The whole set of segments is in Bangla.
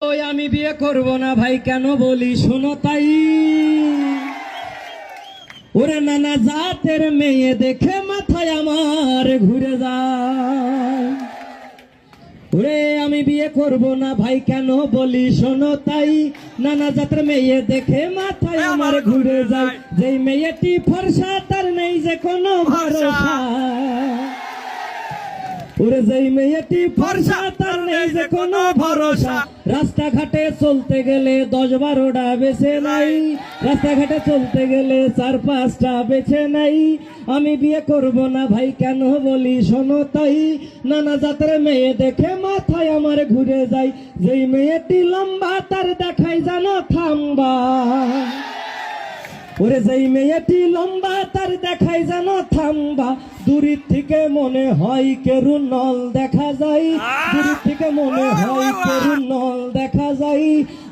ওই আমি বিয়ে করব না ভাই কেন বলি শোনো তাই। ওরে নানা জাতের মেয়ে দেখে মাথায় আমার ঘুরে যায়। ওরে আমি বিয়ে করব না ভাই কেন বলি শোনো তাই। নানা জাতের মেয়ে দেখে মাথায় আমার ঘুরে যায়। যেই মেয়েটি ফর্সা তার নেই যে কোনো ভরসা। ওরে যেই মেয়েটি ফর্সা তার নেই যে কোনো ভরসা। রাস্তাঘাটে চলতে গেলে 10-12টা বেছে নাই। রাস্তাঘাটে চলতে গেলে 4-5টা বেছে নাই। আমি বিয়ে করব না ভাই কেন বলি শোনো তাই। নানা জাতের মেয়ে দেখে মাথায় আমার ঘুরে যায়। যেই মেয়েটি লম্বা তার দেখাই জানো থাম্বা। ওরে যেই মেয়েটি লম্বা তার দেখাই জানো থাম্বা। দূরের থেকে মনে হয় কেরু নল দেখা যায়। দূরের থেকে মনে হয় কেরু নল দেখা যায়।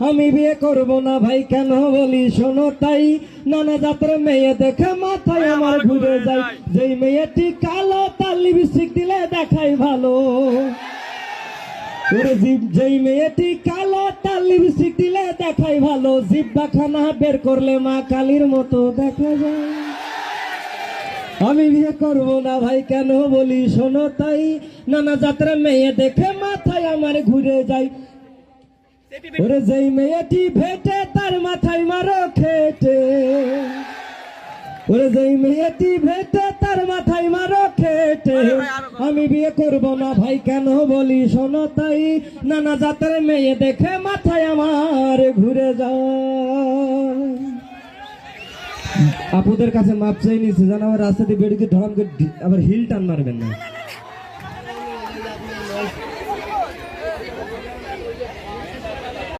আমি বিয়ে করব না ভাই কেন বলি শোনো তাই। নানা জাতের মেয়ে দেখে মাথায় আমার ঘুরে যায়। যেই মেয়েটি কালো তার লিপস্টিক দিলে দেখাই ভালো। ওরে যেই মেয়েটি কালো তার লিপস্টিক দিলে দেখাই ভালো। জিব্বাখানা বের করলে মা কালীর মতো দেখা যায়। আমি বিয়ে করব না ভাই কেন বলি শোনো তাই। নানা জাতের মেয়ে দেখে মাথায় আমার ঘুরে যায়। ওরে যেই মেয়েটি ভেটে তার মাথায় মারো খেটে। ওরে যেই মেয়েটি ভেটে তার মাথায় মারো খেটে। আমি বিয়ে করব না ভাই কেন বলি শোনো তাই। নানা জাতের মেয়ে দেখে মাথায় আমার ঘুরে যায়। আপুদের কাছে মাপ চাই নিচ্ছে জানো, আমার রাস্তা দিয়ে বেড়ে ধরাম করে আবার হিল টান মারবেন না।